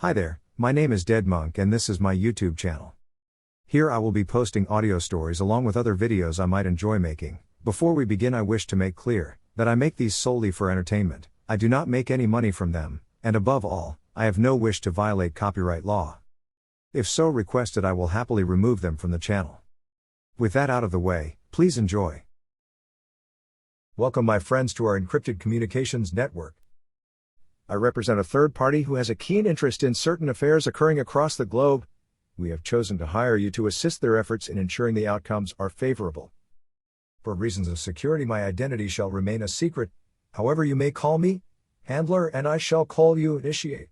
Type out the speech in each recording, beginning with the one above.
Hi there, my name is Dead Monk and this is my YouTube channel. Here I will be posting audio stories along with other videos I might enjoy making. Before we begin, I wish to make clear that I make these solely for entertainment. I do not make any money from them, and above all, I have no wish to violate copyright law. If so requested, I will happily remove them from the channel. With that out of the way, please enjoy. Welcome my friends to our encrypted communications network. I represent a third party who has a keen interest in certain affairs occurring across the globe. We have chosen to hire you to assist their efforts in ensuring the outcomes are favorable. For reasons of security, my identity shall remain a secret. However, you may call me Handler and I shall call you Initiate.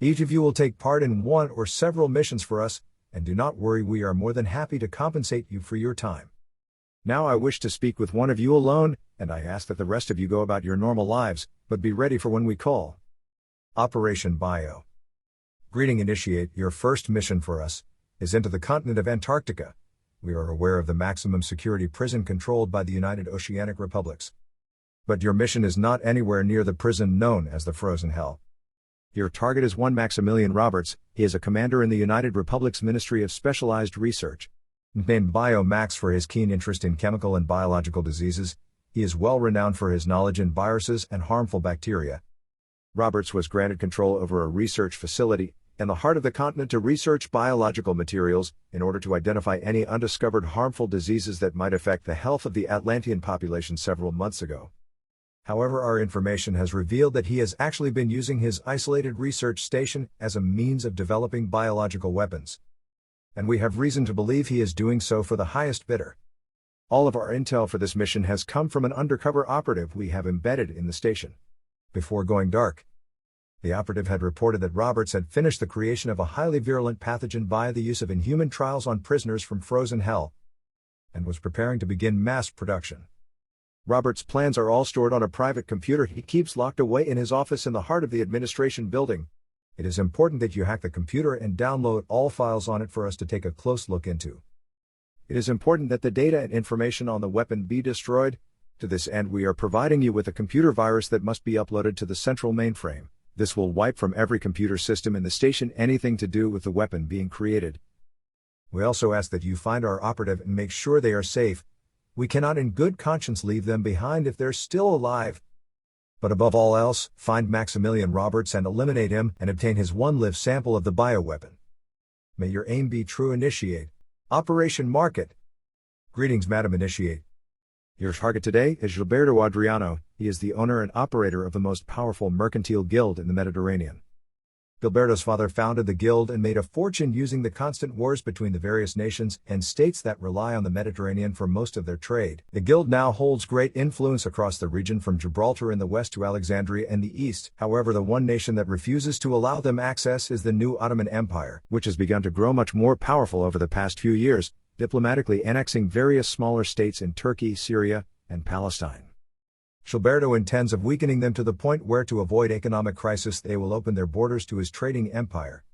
Each of you will take part in one or several missions for us, and do not worry, we are more than happy to compensate you for your time. Now I wish to speak with one of you alone, and I ask that the rest of you go about your normal lives, but be ready for when we call. Operation Bio. Greeting Initiate. Your first mission for us is into the continent of Antarctica. We are aware of the maximum security prison controlled by the United Oceanic Republics. But your mission is not anywhere near the prison known as the Frozen Hell. Your target is one Maximilian Roberts. He is a commander in the United Republic's Ministry of Specialized Research. Named Biomax for his keen interest in chemical and biological diseases, he is well renowned for his knowledge in viruses and harmful bacteria. Roberts was granted control over a research facility in the heart of the continent to research biological materials in order to identify any undiscovered harmful diseases that might affect the health of the Atlantean population several months ago. However, our information has revealed that he has actually been using his isolated research station as a means of developing biological weapons. And we have reason to believe he is doing so for the highest bidder. All of our intel for this mission has come from an undercover operative we have embedded in the station. Before going dark, the operative had reported that Roberts had finished the creation of a highly virulent pathogen via the use of inhuman trials on prisoners from Frozen Hell, and was preparing to begin mass production. Roberts' plans are all stored on a private computer he keeps locked away in his office in the heart of the administration building. It is important that you hack the computer and download all files on it for us to take a close look into. It is important that the data and information on the weapon be destroyed. To this end, we are providing you with a computer virus that must be uploaded to the central mainframe. This will wipe from every computer system in the station anything to do with the weapon being created. We also ask that you find our operative and make sure they are safe. We cannot in good conscience leave them behind if they're still alive. But above all else, find Maximilian Roberts and eliminate him and obtain his one live sample of the bioweapon. May your aim be true. Initiate. Operation Market. Greetings, Madam Initiate. Your target today is Gilberto Adriano. He is the owner and operator of the most powerful mercantile guild in the Mediterranean. Gilberto's father founded the guild and made a fortune using the constant wars between the various nations and states that rely on the Mediterranean for most of their trade. The guild now holds great influence across the region from Gibraltar in the west to Alexandria in the east. However, the one nation that refuses to allow them access is the new Ottoman Empire, which has begun to grow much more powerful over the past few years, diplomatically annexing various smaller states in Turkey, Syria, and Palestine. Gilberto intends of weakening them to the point where, to avoid economic crisis, they will open their borders to his trading empire.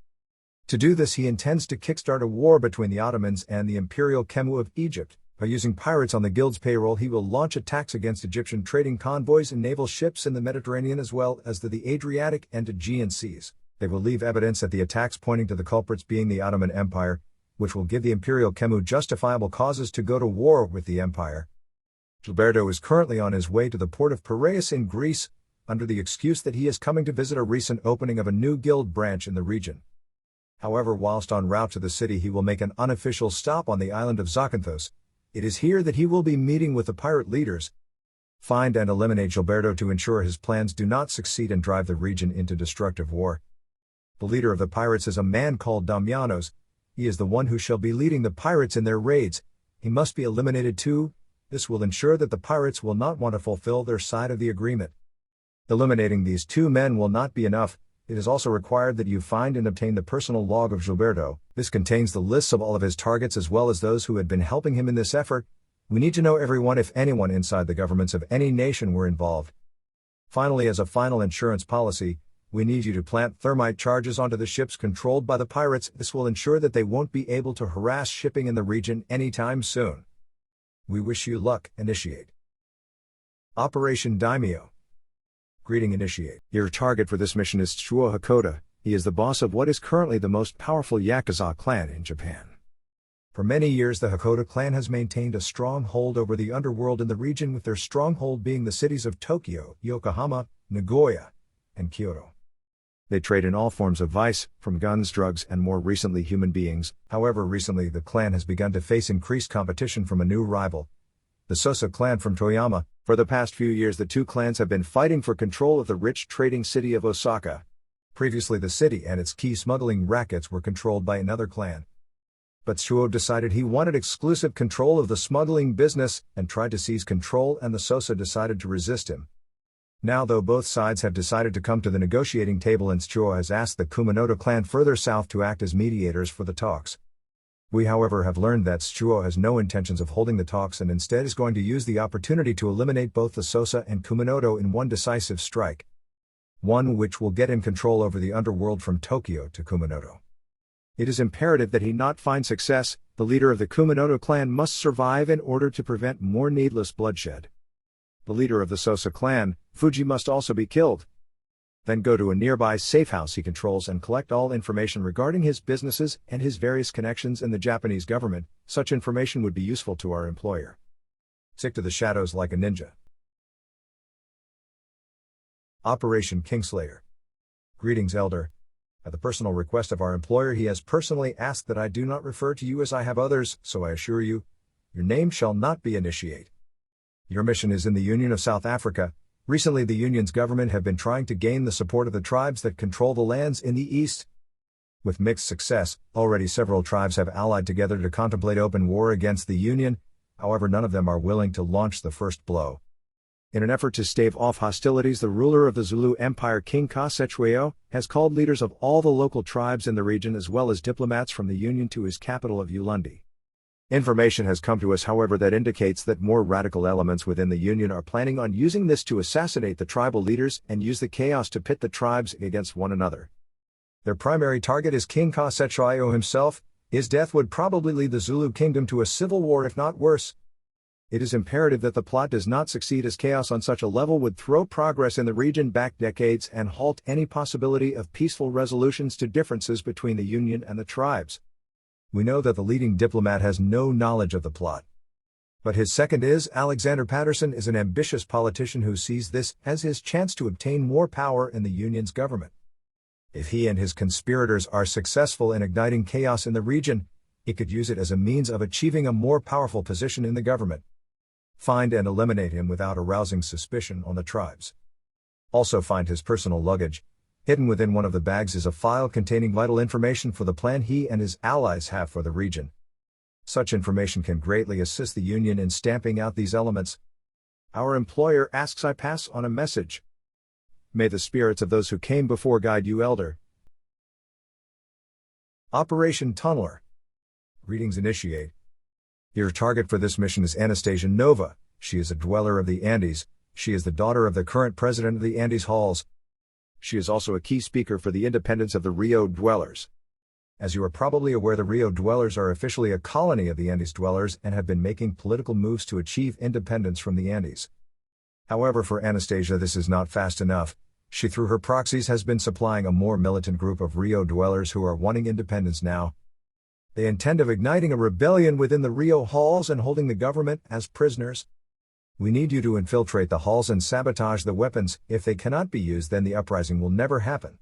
To do this, he intends to kickstart a war between the Ottomans and the Imperial Kemu of Egypt. By using pirates on the guild's payroll, he will launch attacks against Egyptian trading convoys and naval ships in the Mediterranean as well as the Adriatic and Aegean seas. They will leave evidence at the attacks pointing to the culprits being the Ottoman Empire, which will give the Imperial Kemu justifiable causes to go to war with the empire. Gilberto is currently on his way to the port of Piraeus in Greece, under the excuse that he is coming to visit a recent opening of a new guild branch in the region. However, whilst en route to the city, he will make an unofficial stop on the island of Zakynthos. It is here that he will be meeting with the pirate leaders. Find and eliminate Gilberto to ensure his plans do not succeed and drive the region into destructive war. The leader of the pirates is a man called Damianos. He is the one who shall be leading the pirates in their raids. He must be eliminated too. This will ensure that the pirates will not want to fulfill their side of the agreement. Eliminating these two men will not be enough. It is also required that you find and obtain the personal log of Gilberto. This contains the lists of all of his targets as well as those who had been helping him in this effort. We need to know everyone if anyone inside the governments of any nation were involved. Finally, as a final insurance policy, we need you to plant thermite charges onto the ships controlled by the pirates. This will ensure that they won't be able to harass shipping in the region anytime soon. We wish you luck. Initiate. Operation Daimyo. Greeting Initiate. Your target for this mission is Tsuo Hakoda. He is the boss of what is currently the most powerful Yakuza clan in Japan. For many years the Hakoda clan has maintained a strong hold over the underworld in the region, with their stronghold being the cities of Tokyo, Yokohama, Nagoya, and Kyoto. They trade in all forms of vice, from guns, drugs, and more recently human beings. However, recently the clan has begun to face increased competition from a new rival, the Sosa clan from Toyama. For the past few years the two clans have been fighting for control of the rich trading city of Osaka. Previously the city and its key smuggling rackets were controlled by another clan. But Tsuo decided he wanted exclusive control of the smuggling business, and tried to seize control, and the Sosa decided to resist him. Now though both sides have decided to come to the negotiating table, and Tsuo has asked the Kumamoto clan further south to act as mediators for the talks. We however have learned that Tsuo has no intentions of holding the talks, and instead is going to use the opportunity to eliminate both the Sosa and Kumamoto in one decisive strike. One which will get him control over the underworld from Tokyo to Kumamoto. It is imperative that he not find success. The leader of the Kumamoto clan must survive in order to prevent more needless bloodshed. The leader of the Sosa clan, Fuji, must also be killed. Then go to a nearby safe house he controls and collect all information regarding his businesses and his various connections in the Japanese government. Such information would be useful to our employer. Stick to the shadows like a ninja. Operation Kingslayer. Greetings, Elder. At the personal request of our employer, he has personally asked that I do not refer to you as I have others, so I assure you, your name shall not be Initiate. Your mission is in the Union of South Africa. Recently the Union's government have been trying to gain the support of the tribes that control the lands in the east. With mixed success, already several tribes have allied together to contemplate open war against the Union, however none of them are willing to launch the first blow. In an effort to stave off hostilities, the ruler of the Zulu Empire, King Kasetsueo, has called leaders of all the local tribes in the region as well as diplomats from the Union to his capital of Ulundi. Information has come to us, however, that indicates that more radical elements within the Union are planning on using this to assassinate the tribal leaders and use the chaos to pit the tribes against one another. Their primary target is King Kasetsueo himself. His death would probably lead the Zulu kingdom to a civil war, if not worse. It is imperative that the plot does not succeed, as chaos on such a level would throw progress in the region back decades and halt any possibility of peaceful resolutions to differences between the Union and the tribes. We know that the leading diplomat has no knowledge of the plot. But his second is Alexander Patterson, is an ambitious politician who sees this as his chance to obtain more power in the Union's government. If he and his conspirators are successful in igniting chaos in the region, he could use it as a means of achieving a more powerful position in the government. Find and eliminate him without arousing suspicion on the tribes. Also find his personal luggage. Hidden within one of the bags is a file containing vital information for the plan he and his allies have for the region. Such information can greatly assist the Union in stamping out these elements. Our employer asks I pass on a message. May the spirits of those who came before guide you, Elder. Operation Tunneler. Greetings, Initiate. Your target for this mission is Anastasia Nova. She is a dweller of the Andes. She is the daughter of the current president of the Andes Halls. She is also a key speaker for the independence of the Rio Dwellers. As you are probably aware, the Rio Dwellers are officially a colony of the Andes Dwellers and have been making political moves to achieve independence from the Andes. However, for Anastasia this is not fast enough. She, through her proxies, has been supplying a more militant group of Rio Dwellers who are wanting independence now. They intend of igniting a rebellion within the Rio halls and holding the government as prisoners. We need you to infiltrate the halls and sabotage the weapons. If they cannot be used, then the uprising will never happen.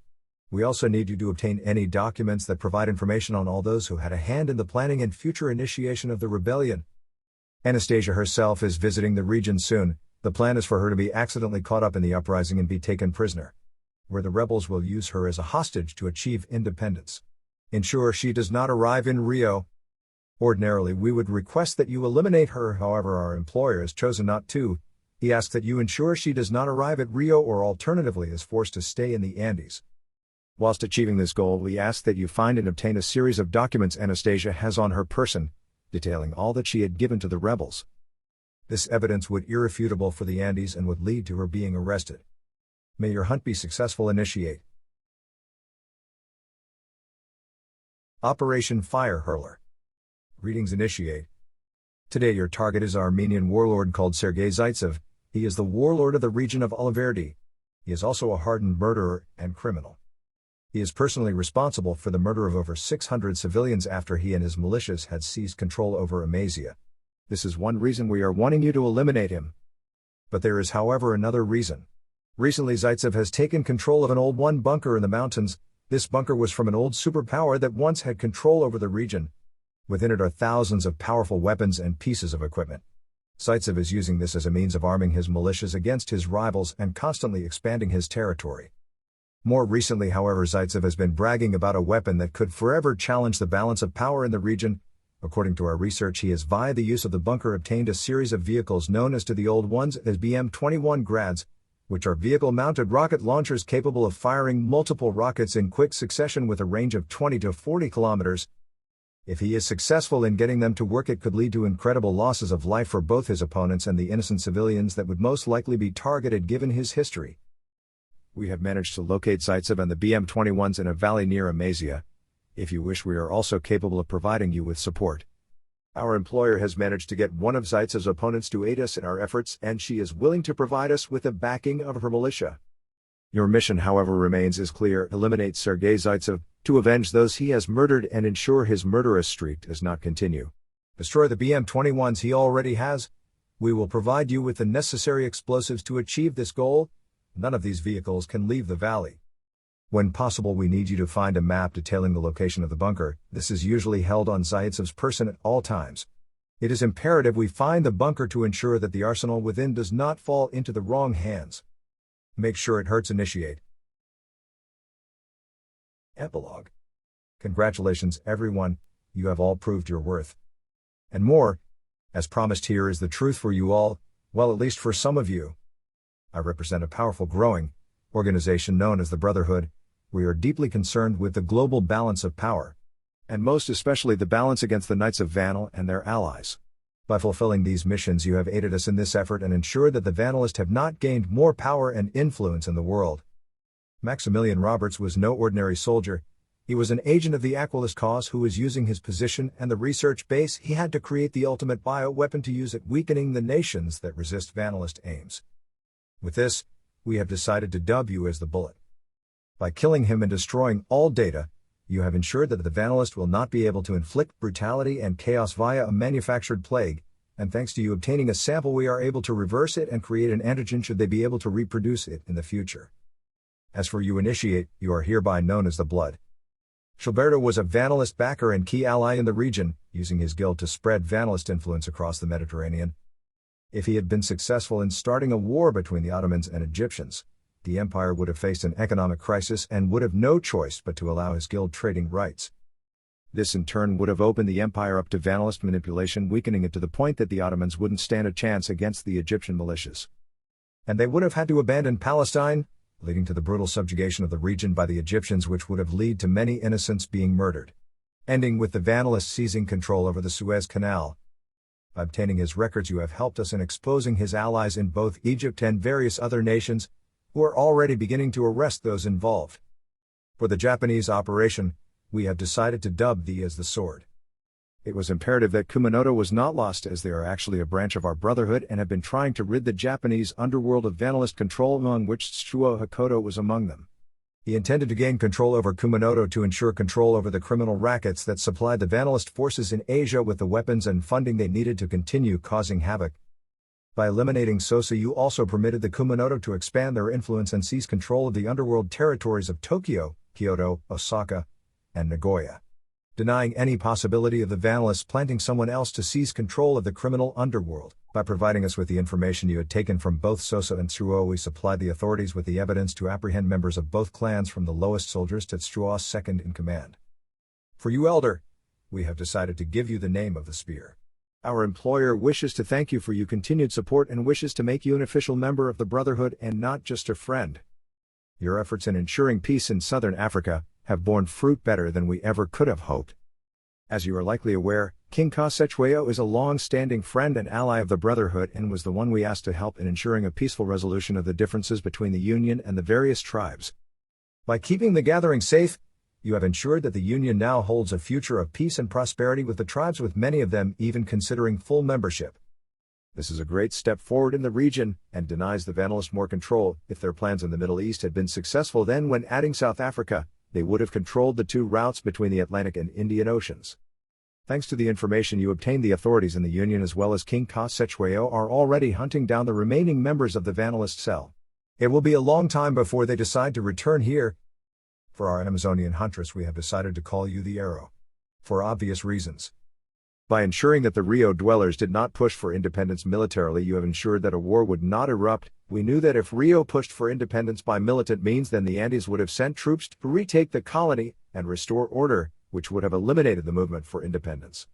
We also need you to obtain any documents that provide information on all those who had a hand in the planning and future initiation of the rebellion. Anastasia herself is visiting the region soon. The plan is for her to be accidentally caught up in the uprising and be taken prisoner, where the rebels will use her as a hostage to achieve independence. Ensure she does not arrive in Rio. Ordinarily we would request that you eliminate her, however our employer has chosen not to. He asks that you ensure she does not arrive at Rio or alternatively is forced to stay in the Andes. Whilst achieving this goal, we ask that you find and obtain a series of documents Anastasia has on her person, detailing all that she had given to the rebels. This evidence would irrefutable for the Andes and would lead to her being arrested. May your hunt be successful, Initiate. Operation Fire Hurler. Greetings, Initiate. Today your target is Armenian warlord called Sergei Zaitsev. He is the warlord of the region of Oliverdi. He is also a hardened murderer and criminal. He is personally responsible for the murder of over 600 civilians after he and his militias had seized control over Amazia. This is one reason we are wanting you to eliminate him. But there is, however, another reason. Recently, Zaitsev has taken control of an old bunker in the mountains. This bunker was from an old superpower that once had control over the region. Within it are thousands of powerful weapons and pieces of equipment. Zaitsev is using this as a means of arming his militias against his rivals and constantly expanding his territory. More recently, however, Zaitsev has been bragging about a weapon that could forever challenge the balance of power in the region. According to our research, he has, via the use of the bunker, obtained a series of vehicles known as to the old ones as BM-21 Grads, which are vehicle-mounted rocket launchers capable of firing multiple rockets in quick succession with a range of 20 to 40 kilometers. If he is successful in getting them to work, it could lead to incredible losses of life for both his opponents and the innocent civilians that would most likely be targeted given his history. We have managed to locate Zaitsev and the BM-21s in a valley near Amazia. If you wish, we are also capable of providing you with support. Our employer has managed to get one of Zaitsev's opponents to aid us in our efforts, and she is willing to provide us with the backing of her militia. Your mission, however, remains as clear: eliminate Sergei Zaitsev, to avenge those he has murdered and ensure his murderous streak does not continue. Destroy the BM-21s he already has. We will provide you with the necessary explosives to achieve this goal. None of these vehicles can leave the valley. When possible, we need you to find a map detailing the location of the bunker. This is usually held on Zaitsev's person at all times. It is imperative we find the bunker to ensure that the arsenal within does not fall into the wrong hands. Make sure it hurts. Initiate. Epilogue. Congratulations, everyone, you have all proved your worth. And more. As promised, here is the truth for you all, well, at least for some of you. I represent a powerful, growing organization known as the Brotherhood. We are deeply concerned with the global balance of power, and most especially the balance against the Knights of Vanal and their allies. By fulfilling these missions, you have aided us in this effort and ensured that the Vanalists have not gained more power and influence in the world. Maximilian Roberts was no ordinary soldier. He was an agent of the Aquilist cause who was using his position and the research base he had to create the ultimate bioweapon to use it, weakening the nations that resist Vanalist aims. With this, we have decided to dub you as the Bullet. By killing him and destroying all data, you have ensured that the Vanalist will not be able to inflict brutality and chaos via a manufactured plague, and thanks to you obtaining a sample, we are able to reverse it and create an antigen should they be able to reproduce it in the future. As for you, Initiate, you are hereby known as the Blood. Gilberto was a Vanalist backer and key ally in the region, using his guild to spread Vanalist influence across the Mediterranean. If he had been successful in starting a war between the Ottomans and Egyptians, the empire would have faced an economic crisis and would have no choice but to allow his guild trading rights. This in turn would have opened the empire up to Vanalist manipulation, weakening it to the point that the Ottomans wouldn't stand a chance against the Egyptian militias. And they would have had to abandon Palestine, leading to the brutal subjugation of the region by the Egyptians, which would have led to many innocents being murdered. Ending with the Vanalists seizing control over the Suez Canal. By obtaining his records, you have helped us in exposing his allies in both Egypt and various other nations, who are already beginning to arrest those involved. For the Japanese operation, we have decided to dub thee as the Sword. It was imperative that Kumanoto was not lost, as they are actually a branch of our Brotherhood and have been trying to rid the Japanese underworld of Vanalist control, among which Tsuruo Hakoto was among them. He intended to gain control over Kumanoto to ensure control over the criminal rackets that supplied the Vanalist forces in Asia with the weapons and funding they needed to continue causing havoc. By eliminating Sosa, you also permitted the Kumanoto to expand their influence and seize control of the underworld territories of Tokyo, Kyoto, Osaka, and Nagoya, denying any possibility of the Vanalists planting someone else to seize control of the criminal underworld. By providing us with the information you had taken from both Sosa and Tsuruo, we supplied the authorities with the evidence to apprehend members of both clans, from the lowest soldiers to Tsuruo's second in command. For you, Elder, we have decided to give you the name of the Spear. Our employer wishes to thank you for your continued support and wishes to make you an official member of the Brotherhood and not just a friend. Your efforts in ensuring peace in southern Africa have borne fruit better than we ever could have hoped. As you are likely aware, King Kosechweyo is a long-standing friend and ally of the Brotherhood and was the one we asked to help in ensuring a peaceful resolution of the differences between the Union and the various tribes. By keeping the gathering safe, you have ensured that the Union now holds a future of peace and prosperity with the tribes, with many of them even considering full membership. This is a great step forward in the region, and denies the Vanalists more control. If their plans in the Middle East had been successful, then when adding South Africa, they would have controlled the two routes between the Atlantic and Indian Oceans. Thanks to the information you obtained, the authorities in the Union as well as King Kosciuszko are already hunting down the remaining members of the Vanalist cell. It will be a long time before they decide to return here. For our Amazonian huntress, we have decided to call you the Arrow. For obvious reasons. By ensuring that the Rio dwellers did not push for independence militarily, you have ensured that a war would not erupt. We knew that if Rio pushed for independence by militant means, then the Andes would have sent troops to retake the colony and restore order, which would have eliminated the movement for independence.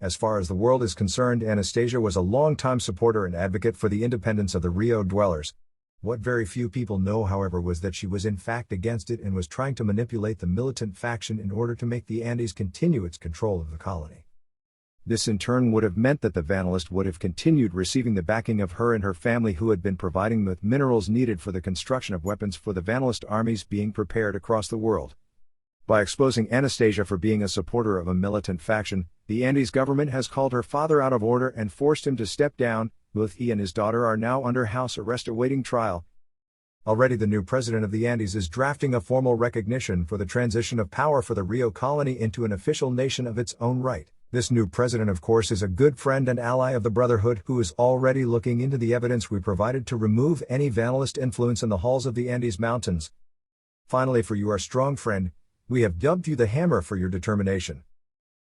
As far as the world is concerned, Anastasia was a long-time supporter and advocate for the independence of the Rio dwellers. What very few people know, however, was that she was in fact against it and was trying to manipulate the militant faction in order to make the Andes continue its control of the colony. This in turn would have meant that the Vanalist would have continued receiving the backing of her and her family, who had been providing with minerals needed for the construction of weapons for the Vanalist armies being prepared across the world. By exposing Anastasia for being a supporter of a militant faction, the Andes government has called her father out of order and forced him to step down. Both he and his daughter are now under house arrest awaiting trial. Already the new president of the Andes is drafting a formal recognition for the transition of power for the Rio colony into an official nation of its own right. This new president, of course, is a good friend and ally of the Brotherhood, who is already looking into the evidence we provided to remove any Vanalist influence in the halls of the Andes Mountains. Finally, for you, our strong friend, we have dubbed you the Hammer for your determination.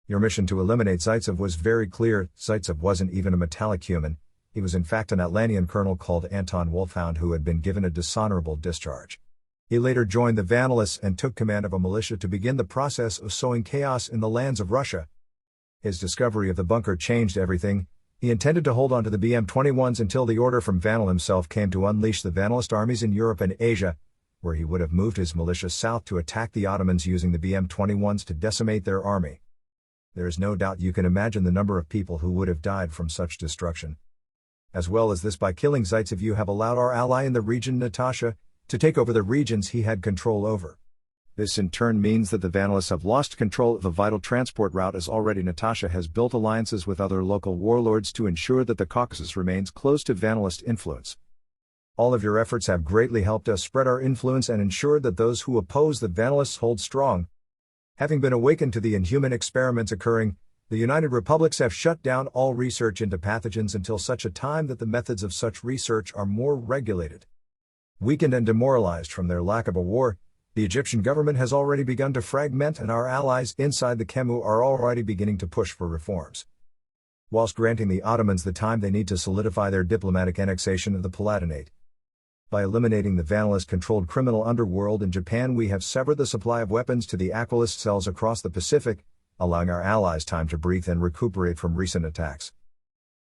Your mission to eliminate Zaitsev was very clear. Zaitsev wasn't even a metallic human. He was in fact an Atlantean colonel called Anton Wolfhound, who had been given a dishonorable discharge. He later joined the Vanalists and took command of a militia to begin the process of sowing chaos in the lands of Russia. His discovery of the bunker changed everything. He intended to hold on to the BM-21s until the order from Vanal himself came to unleash the Vanalist armies in Europe and Asia, where he would have moved his militia south to attack the Ottomans using the BM-21s to decimate their army. There is no doubt you can imagine the number of people who would have died from such destruction. As well as this, by killing Zaitsev, you have allowed our ally in the region, Natasha, to take over the regions he had control over. This in turn means that the Vanalists have lost control of a vital transport route, as already Natasha has built alliances with other local warlords to ensure that the Caucasus remains close to Vanalist influence. All of your efforts have greatly helped us spread our influence and ensured that those who oppose the Vanalists hold strong. Having been awakened to the inhuman experiments occurring, the United Republics have shut down all research into pathogens until such a time that the methods of such research are more regulated. Weakened and demoralized from their lack of a war, the Egyptian government has already begun to fragment, and our allies inside the Kemu are already beginning to push for reforms. Whilst granting the Ottomans the time they need to solidify their diplomatic annexation of the Palatinate. By eliminating the Vanalist-controlled criminal underworld in Japan, we have severed the supply of weapons to the Aquilist cells across the Pacific, allowing our allies time to breathe and recuperate from recent attacks.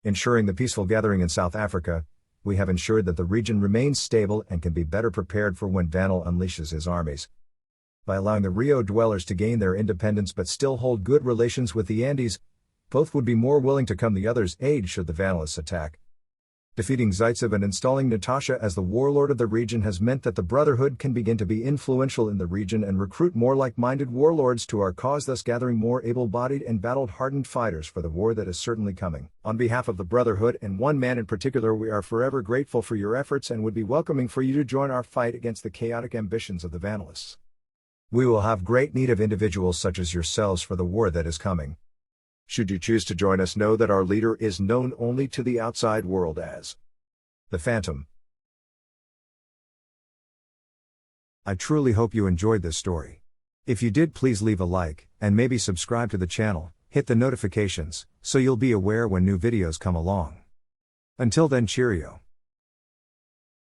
Ensuring the peaceful gathering in South Africa, we have ensured that the region remains stable and can be better prepared for when Vanal unleashes his armies. By allowing the Rio dwellers to gain their independence but still hold good relations with the Andes, both would be more willing to come the other's aid should the Vanalists attack. Defeating Zaitsev and installing Natasha as the warlord of the region has meant that the Brotherhood can begin to be influential in the region and recruit more like-minded warlords to our cause, thus gathering more able-bodied and battle-hardened fighters for the war that is certainly coming. On behalf of the Brotherhood and one man in particular, we are forever grateful for your efforts and would be welcoming for you to join our fight against the chaotic ambitions of the Vanalists. We will have great need of individuals such as yourselves for the war that is coming. Should you choose to join us, know that our leader is known only to the outside world as the Phantom. I truly hope you enjoyed this story. If you did, please leave a like, and maybe subscribe to the channel, hit the notifications, so you'll be aware when new videos come along. Until then, cheerio.